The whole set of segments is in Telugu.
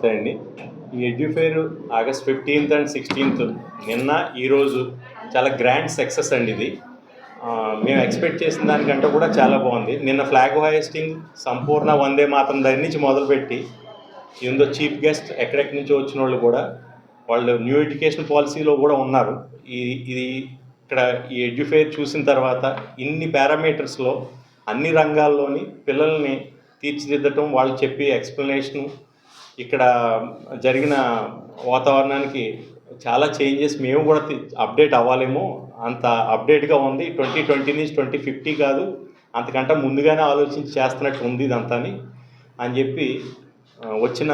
నమస్తే అండి. ఈ ఎడ్యుఫెయిర్ ఆగస్ట్ 15th అండ్ 16th నిన్న ఈరోజు చాలా గ్రాండ్ సక్సెస్ అండి ఇది. మేము ఎక్స్పెక్ట్ చేసిన దానికంటే కూడా చాలా బాగుంది. నిన్న ఫ్లాగ్ హాయిస్టింగ్ సంపూర్ణ వందే మాతరం దగ్గర నుంచి మొదలుపెట్టి ఏందో చీఫ్ గెస్ట్ ఎక్కడెక్కడి నుంచో వచ్చిన వాళ్ళు కూడా వాళ్ళు న్యూ ఎడ్యుకేషన్ పాలసీలో కూడా ఉన్నారు. ఇది ఇక్కడ ఈ ఎడ్యుఫెయిర్ చూసిన తర్వాత ఇన్ని పారామీటర్స్లో అన్ని రంగాల్లోని పిల్లల్ని తీర్చిదిద్దటం, వాళ్ళు చెప్పే ఎక్స్ప్లెనేషను, ఇక్కడ జరిగిన వాతావరణానికి చాలా చేంజెస్ మేము కూడా అప్డేట్ అవ్వాలేమో అంత అప్డేట్గా ఉంది. 2020 నుంచి 2050 కాదు, అంతకంటే ముందుగానే ఆలోచించి చేస్తున్నట్టు ఉంది ఇదంతా అని చెప్పి వచ్చిన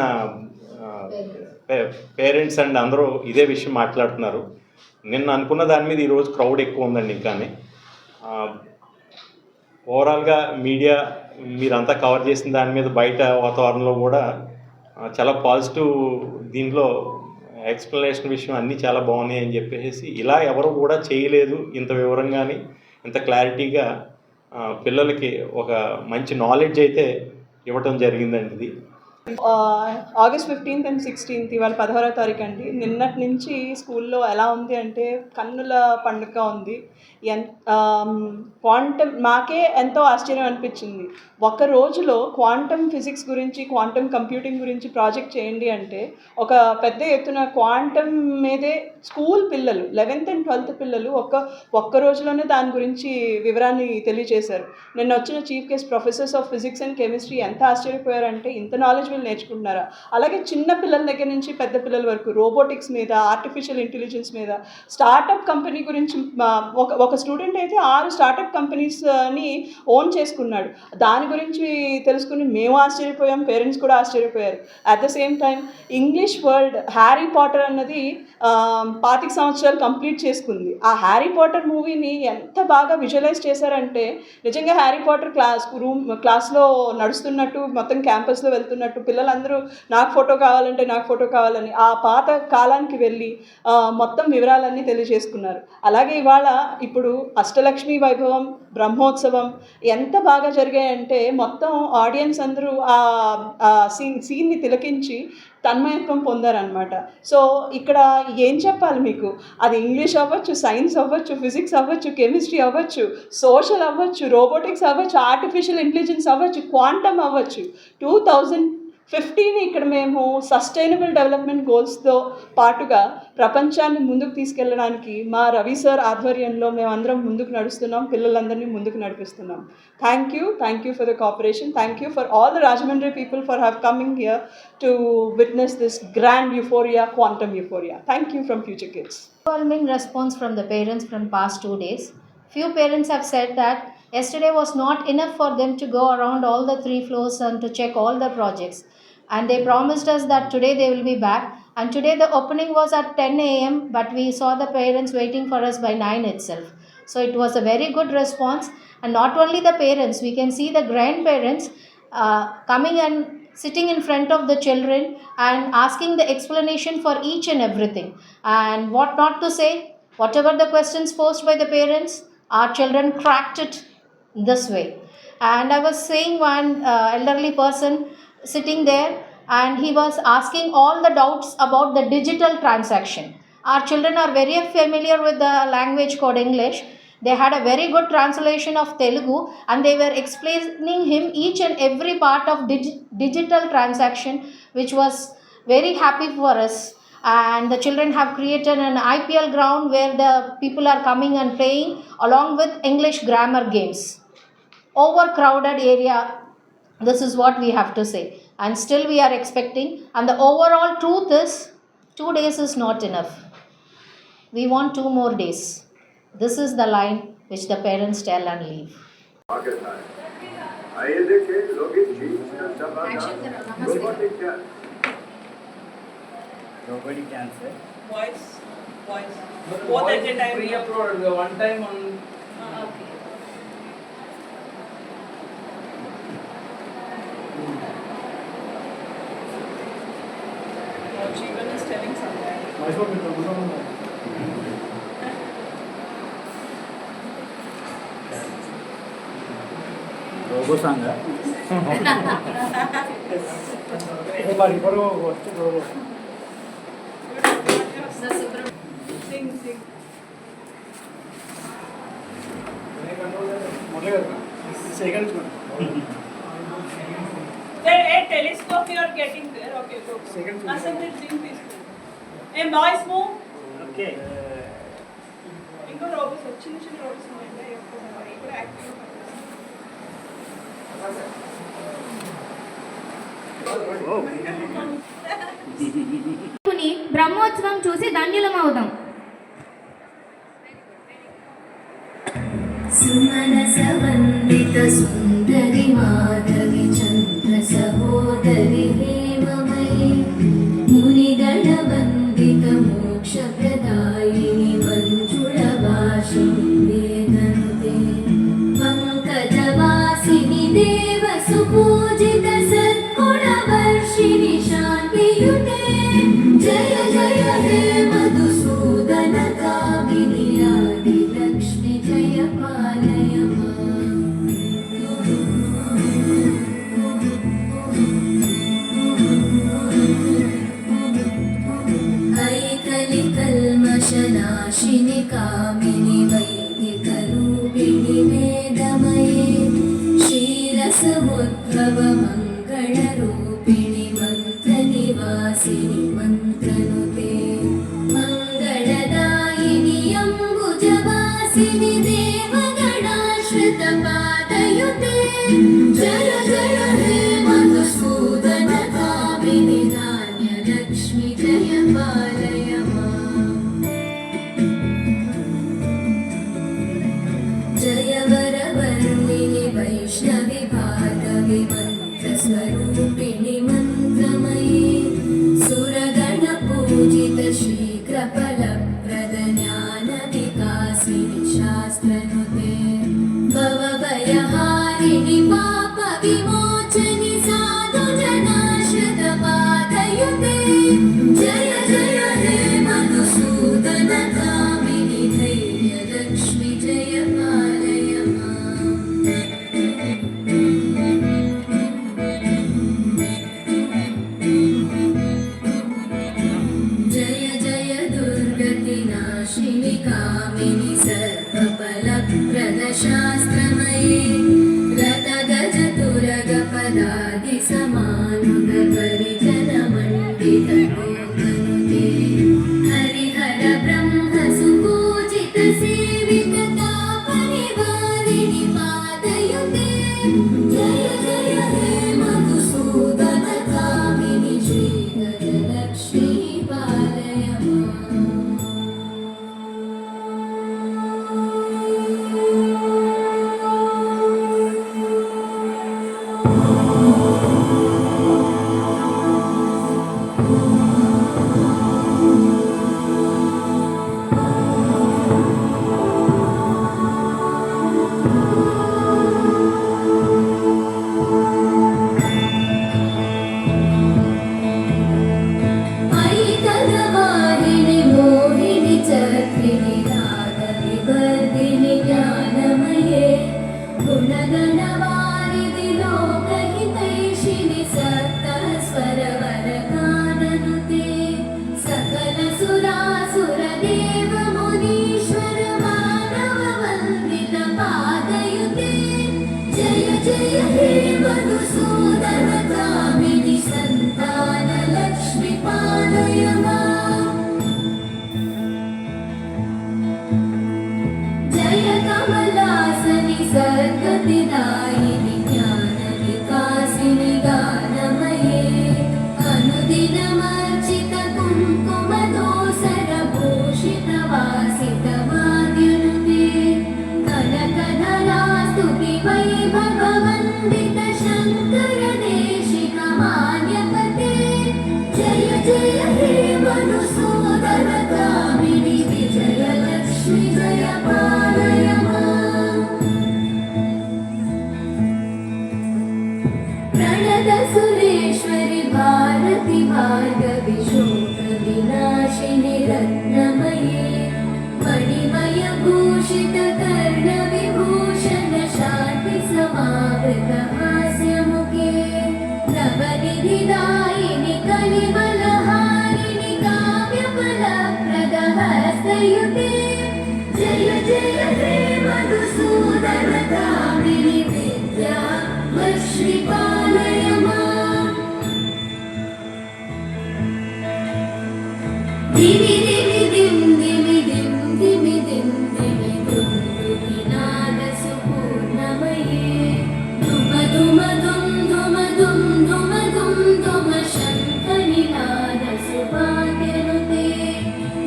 పేరెంట్స్ అండ్ అందరూ ఇదే విషయం మాట్లాడుతున్నారు. నిన్న అనుకున్న దాని మీద ఈరోజు క్రౌడ్ ఎక్కువ ఉందండి. ఇంకానే ఓవరాల్గా మీడియా మీరంతా కవర్ చేసిన దాని మీద బయట వాతావరణంలో కూడా చాలా పాజిటివ్, దీంట్లో ఎక్స్ప్లెనేషన్ విషయం అన్నీ చాలా బాగున్నాయి అని చెప్పేసి ఇలా ఎవరు కూడా చేయలేదు ఇంత వివరంగాని ఇంత క్లారిటీగా పిల్లలకి ఒక మంచి నాలెడ్జ్ అయితే ఇవ్వటం జరిగిందండి. ఇది ఆగస్ట్ 15th అండ్ 16th ఇవాళ 16వ తారీఖు అండి. నిన్నటి నుంచి స్కూల్లో ఎలా ఉంది అంటే కన్నుల పండుగ ఉంది. క్వాంటమ్ మాకే ఎంతో ఆశ్చర్యం అనిపించింది. ఒక రోజులో క్వాంటమ్ ఫిజిక్స్ గురించి, క్వాంటమ్ కంప్యూటింగ్ గురించి ప్రాజెక్ట్ చేయండి అంటే ఒక పెద్ద ఎత్తున క్వాంటమ్ మీదే స్కూల్ పిల్లలు 11th and 12th పిల్లలు ఒక్క రోజులోనే దాని గురించి వివరాన్ని తెలియజేశారు. నిన్న వచ్చిన chief guest professors of physics and chemistry ఎంత ఆశ్చర్యపోయారంటే ఇంత నాలెడ్జ్ వీళ్ళు నేర్చుకుంటున్నారా. అలాగే చిన్న పిల్లల దగ్గర నుంచి పెద్ద పిల్లల వరకు రోబోటిక్స్ మీద, ఆర్టిఫిషియల్ ఇంటెలిజెన్స్ మీద, స్టార్టప్ కంపెనీ గురించి ఒక స్టూడెంట్ అయితే 6 స్టార్టప్ కంపెనీస్ని ఓన్ చేసుకున్నాడు. దాని గురించి తెలుసుకుని మేము ఆశ్చర్యపోయాం, పేరెంట్స్ కూడా ఆశ్చర్యపోయారు. At the same time English world Harry Potter అన్నది 25 సంవత్సరాలు కంప్లీట్ చేసుకుంది. ఆ హ్యారీ పాటర్ మూవీని ఎంత బాగా విజువలైజ్ చేశారంటే నిజంగా హ్యారీ పాటర్ క్లాస్లో నడుస్తున్నట్టు, మొత్తం క్యాంపస్లో వెళ్తున్నట్టు పిల్లలందరూ నాకు ఫోటో కావాలంటే నాకు ఫోటో కావాలని ఆ పాత కాలానికి వెళ్ళి మొత్తం వివరాలన్నీ తెలియజేసుకున్నారు. అలాగే ఇవాళ ఇప్పుడు అష్టలక్ష్మి వైభవం, బ్రహ్మోత్సవం ఎంత బాగా జరిగాయంటే మొత్తం ఆడియన్స్ అందరూ ఆ సీన్ని తిలకించి తన్మయత్వం పొందారనమాట. సో ఇక్కడ ఏం చెప్పాలి మీకు, అది ఇంగ్లీష్ అవ్వచ్చు, సైన్స్ అవ్వచ్చు, ఫిజిక్స్ అవ్వచ్చు, కెమిస్ట్రీ అవ్వచ్చు, సోషల్ అవ్వచ్చు, రోబోటిక్స్ అవ్వచ్చు, ఆర్టిఫిషియల్ ఇంటెలిజెన్స్ అవ్వచ్చు, క్వాంటమ్ అవ్వచ్చు. 2015 ఇక్కడ మేము సస్టైనబుల్ డెవలప్మెంట్ గోల్స్తో పాటుగా ప్రపంచాన్ని ముందుకు తీసుకెళ్ళడానికి మా రవి సార్ ఆధ్వర్యంలో మేమందరం ముందుకు నడుస్తున్నాం, పిల్లలందరినీ ముందుకు నడిపిస్తున్నాం. Thank you for the cooperation. Thank you for all the Rajahmundry people for have coming here to witness this grand euphoria, quantum euphoria. Thank you from Future Kids. Overwhelming response from the parents from past 2 days. Few parents have said that yesterday was not enough for them to go around all the 3 floors and to check all the projects. And they promised us that today they will be back. And today the opening was at 10 a.m. but we saw the parents waiting for us by 9 itself. So it was a very good response. And not only the parents, we can see the grandparents coming and sitting in front of the children and asking the explanation for each and everything. And what not to say, whatever the questions posed by the parents, our children cracked it this way. And I was seeing one elderly person sitting there and he was asking all the doubts about the digital transaction. Our children are very familiar with the language called English. They had a very good translation of Telugu and they were explaining him each and every part of digital transaction, which was very happy for us. And the children have created an IPL ground where the people are coming and playing along with English grammar games. Overcrowded area, this is what we have to say. And still we are expecting, and the overall truth is 2 days is not enough. We want 2 more days. This is the line which the parents tell and leave. Nobody can say. Voice. Both at a time. Re-uploaded one time on. Okay. Jeevan is telling something. Robo song. Sing, sing. There a telescope you are getting there. Okay, go. Ascended sing please. Hey boys move. Okay. ఇంకో రోబోస్ చిన్న చిన్న రోబోస్ ఉన్నాయి ఇక్కడ యాక్టివ్ బ్రహ్మోత్సవం చూసి ధన్యులమవుదాం. సుమనసవందిత సుందరి మాధవి చంద్ర సహోదరి హేమమయీ మునిగణ వందిత మోక్ష ప్రదాయిని మంజుళ భాషిణి వేదనుతే పంకజవాసిని దేవ సుపూజిత సద్గుణ వర్షిణి శాంతియుతే జయ జయ హే మధుసూదన కామిని ఆది లక్ష్మి జయ పాలయ ఐకలి కల్మషనాశిని కామిని వైదిక రూపిణి వేదమయే క్షీరసముద్భవ మంగళ రూపిణి మంత్ర నివాసిని మంత్రనుతే మంగళదాయిని అంబుజవాసిని దేవగణాశ్రిత పాదయుతే జయ జయ హే మధుసూదన కామిని ధాన్య లక్ష్మి జయ పాలయ జయ వరవర్ణిని వైష్ణవి భాగవి మంత్రస్వరూపిణి మంత్రమయీ సురగణ పూజిత శీఘ్ర ఫలప్రద జ్ఞాన వికాసిని శాస్త్రనుతే భవభయహారిణి పాప విమోచని సాధు జనాశ్రిత పాదయుతే జయ జయ హే మధుసూదన కామిని ధైర్య లక్ష్మి జయ పాలయ జయ జయ దుర్గతి నాశిని కామిని సర్వఫలప్రద శాస్త్రమయీ రత గజ తురగ పదాది సమానుగ పరిజన మండిత గోకనుతే హరిహర బ్రహ్మ సుపూజిత సేవిత తాప నివారిణి పాదయుతే జయ జయ హే మధుసూదన కామిని శ్రీ గజలక్ష్మీ పాలయ ఐకదవాహిని మోహిని చక్రిణి నాద వివర్ధిని జ్ఞానమయే గుణగణవారిధి లోకహితైషిణి సప్తః స్వరవర గాననుతే సకల సురాసుర దేవ మునీశ్వర మానవ వందిత పాదయుతే జయ జయ హే మధుసూదన కామిని సంతాన లక్ష్మి పాలయ జయ కమలాసని సద్గతిదాయిని జ్ఞాన వికాసిని గానమయే అనుదినమర్చిత కుంకుమ దోసర భూషిత వాసిత వాద్యనుతే కనకధరా స్తుతి వైభవందిత శంకర దేశిక మాన్యపతే జయ జయ హే మధుసూదన కామిని విజయ లక్ష్మి జయ పాలయ ప్రణద సురేశ్వరి భారతి భార్గవి శోక వినాశిని రత్నమయే మణిమయ భూషిత కర్ణ విభూషణ శాంతి సమావృత హాస్యముఖే నవని प्रदाशयुते जय जय हे मधुसूदन कामिनि विद्या लक्ष्मी पालय माम् दिवि दिवि दिं दिवि दिं दिवि दिं दिवि दुन्दुभिनाद सुपूर्णमये धुम धुम धुम धुम धुम धुम धुम धुम शङ्खनिनाद सुभाग्यनुते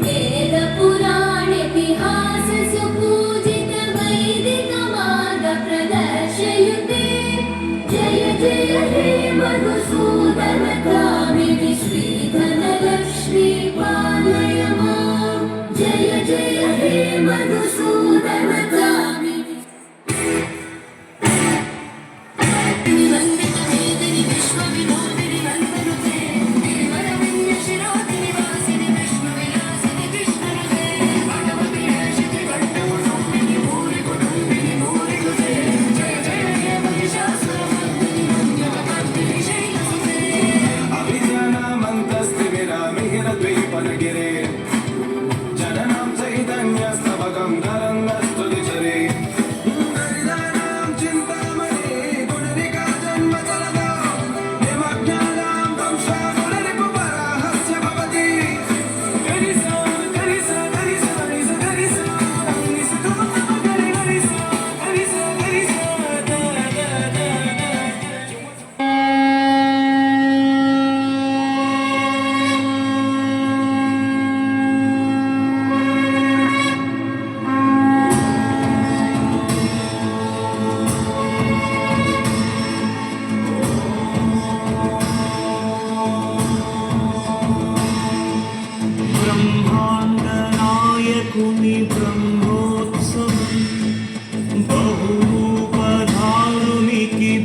वेद पुराण इतिहास सुपूजित वैदिक मार्ग प्रदर्शयुते जय जय हे मधुसूदन कामिनि श्रीधन लक्ष्मी पालय माम् जय जय हे मधुसूदन कामिनि वन्दित वेदिनि विश्वविनोदिनि वन्दनुते गिरिवरविन्य शिरोदिनि वासिनि विष्णुविलासिनि कृष्णनुते भगवति हर्षिति कण्ठकुसुमिनि भूरि कुटुम्बिनि भूरि कुते जय जय हे महिषासुरमर्दिनि मन्यवपर्दिनि शैलसुते अभिज्ञानमन्तस्तिमिरामिहिरद्वीपनगिरे जननं चैतन्यस्तवकं तरङ्गस्तुतिचरे दरिद्राणां चिन्तामणि गुणनिका जन्मजलदा निमग्नानां दंशासुररिपुपराहस्य भवति गरिसा गरिसा गरिसा गरिसा गरिसा गरिसा गरिसा गरिसा गरिसा दा दा दा ब्रह्माण्डनायकुनि ब्रह्मोत्सवम् बहुरूपधारुనికి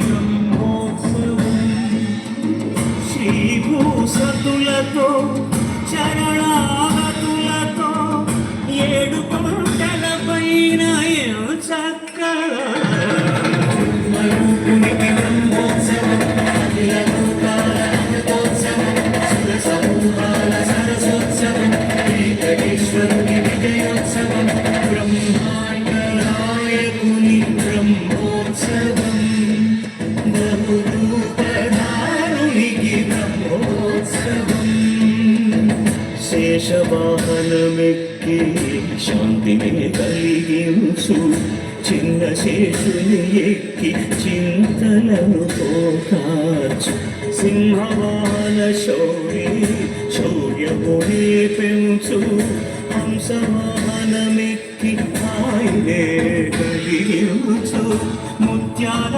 ब्रह्मोत्सवम् శ్రీభూసతులతో చరణాగతులతో ఏడు కొండల పైన చక్కగా బ్రహ్మరూపునికి బ్రహ్మోత్సవం అఖిల లోకాల అమృతోత్సవం సుర సమూహాల సరసోత్సవం వెంకటేశ్వరుని విజయోత్సవం బ్రహ్మాండ నాయకుని బ్రహ్మోత్సవం బహురూపధారునికి బ్రహ్మోత్సవం శేషవాహనమెక్కి శాంతిని కలిగించు చిన్న శేషుని ఎక్కి చింతలను పోకార్చు సింహవాహన శౌర్య శౌర్యముని పెంచు హంసవాహనమెక్కి ఆయనే కలిగించు ముత్యాల